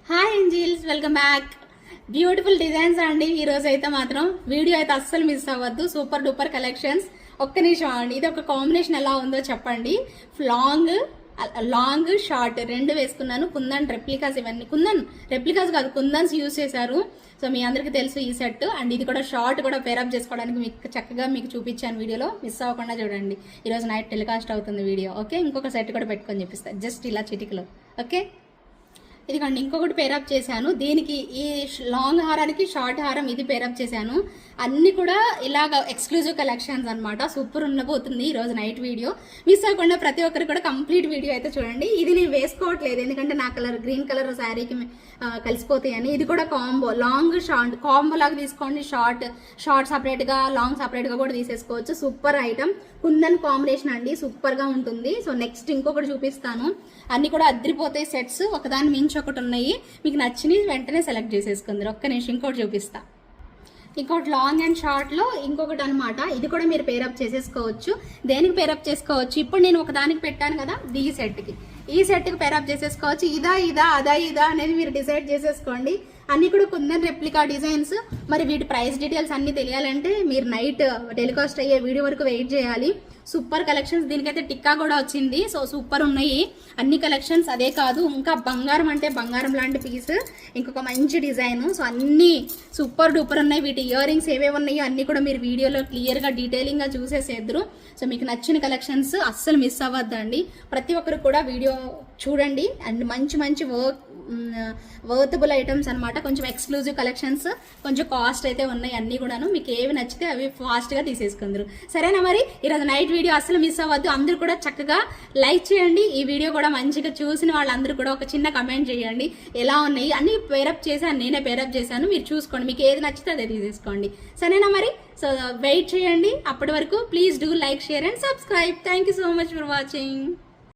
Hi angels, welcome back. Beautiful designs అండి. ఈ రోజు అయితే మాత్రం వీడియో అయితే అస్సలు మిస్ అవ్వద్దు. Super duper collections. ఒక్క నిమిషం అండి, ఇది ఒక కాంబినేషన్ ఎలా ఉందో చెప్పండి. లాంగ్ షార్ట్ రెండు వేసుకున్నాను. కుందన్ రెప్లికాస్, ఇవన్నీ కుందన్ రెప్లికాస్ కాదు, కుందన్స్ యూజ్ చేశారు. సో మీ అందరికీ తెలుసు ఈ సెట్. అండ్ ఇది కూడా షార్ట్ కూడా పేరప్ చేసుకోవడానికి మీకు చక్కగా మీకు చూపించాను వీడియోలో. మిస్ అవ్వకుండా చూడండి. ఈరోజు నైట్ టెలికాస్ట్ అవుతుంది వీడియో. ఓకే, ఇంకొక సెట్ కూడా పెట్టుకొని చూపిస్తాను జస్ట్ ఇలా చిటికలో. ఓకే, ఇదిగోండి ఇంకొకటి పేరప్ చేశాను. దీనికి ఈ లాంగ్ హారానికి షార్ట్ హారం ఇది పేరప్ చేశాను. అన్ని కూడా ఇలాగ ఎక్స్క్లూజివ్ కలెక్షన్స్ అనమాట. సూపర్ ఉండబోతుంది ఈరోజు నైట్ వీడియో. మిస్ అవ్వకుండా ప్రతి ఒక్కరు కూడా కంప్లీట్ వీడియో అయితే చూడండి. ఇది నేను వేసుకోవట్లేదు ఎందుకంటే నా కలర్ గ్రీన్ కలర్ శారీకి కలిసిపోతాయని. ఇది కూడా కాంబో, లాంగ్ షార్ట్ కాంబో లాగా తీసుకోండి. షార్ట్ సపరేట్గా, లాంగ్ సపరేట్గా కూడా తీసేసుకోవచ్చు. సూపర్ ఐటమ్, కుందన్ కాంబినేషన్ అండి, సూపర్గా ఉంటుంది. సో నెక్స్ట్ ఇంకొకటి చూపిస్తాను. అన్ని కూడా అద్దరిపోతాయి సెట్స్, ఒకదాని మించి ఒకటి ఉన్నాయి. మీకు నచ్చినవి వెంటనే సెలెక్ట్ చేసేసుకుందరు. ఒక్క నిమిషం ఇంకోటి చూపిస్తా. ఇంకోటి లాంగ్ అండ్ షార్ట్లో ఇంకొకటి అనమాట. ఇది కూడా మీరు పేరప్ చేసేసుకోవచ్చు. దేనికి పేరప్ చేసుకోవచ్చు, ఇప్పుడు నేను ఒక దానికి పెట్టాను కదా, ఈ సెట్కి పేరప్ చేసేసుకోవచ్చు. ఇదా అదా అనేది మీరు డిసైడ్ చేసేసుకోండి. అన్ని కూడా కుందన్ రెప్లికా డిజైన్స్. మరి వీటి ప్రైస్ డీటెయిల్స్ అన్ని తెలియాలంటే మీరు నైట్ టెలికాస్ట్ అయ్యే వీడియో వరకు వెయిట్ చేయాలి. Super collections. దీనికైతే టిక్కా కూడా వచ్చింది. సో సూపర్ ఉన్నాయి అన్ని కలెక్షన్స్. అదే కాదు, ఇంకా బంగారం అంటే బంగారం లాంటి పీస్, ఇంకొక మంచి డిజైన్. సో అన్ని సూపర్ డూపర్ ఉన్నాయి. వీటి ఇయర్ రింగ్స్ ఏవేవి ఉన్నాయో అన్ని కూడా మీరు వీడియోలో క్లియర్గా డీటెయిలింగ్గా చూసేసేద్దరు. సో మీకు నచ్చిన కలెక్షన్స్ అస్సలు మిస్ అవ్వద్దండి. ప్రతి ఒక్కరు కూడా వీడియో చూడండి. అండ్ మంచి వర్తబుల్ ఐటమ్స్ అనమాట. కొంచెం ఎక్స్క్లూజివ్ కలెక్షన్స్, కొంచెం కాస్ట్ అయితే ఉన్నాయి అన్ని కూడాను. మీకు ఏవి నచ్చితే అవి ఫాస్ట్గా తీసేసుకుందరు. సరేనా? మరి ఈరోజు నైట్ వీడియో అస్సలు మిస్ అవ్వద్దు. అందరూ కూడా చక్కగా లైక్ చేయండి. ఈ వీడియో కూడా మంచిగా చూసిన వాళ్ళందరూ కూడా ఒక చిన్న కమెంట్ చేయండి. ఎలా ఉన్నాయి అన్ని పేరప్ చేశాను, నేనే పేరప్ చేశాను. మీరు చూసుకోండి, మీకు ఏది నచ్చితే అదే తీసేసుకోండి. సరేనా? మరి సో వెయిట్ చేయండి. అప్పటి వరకు please do like, share and subscribe. Thank you so much for watching.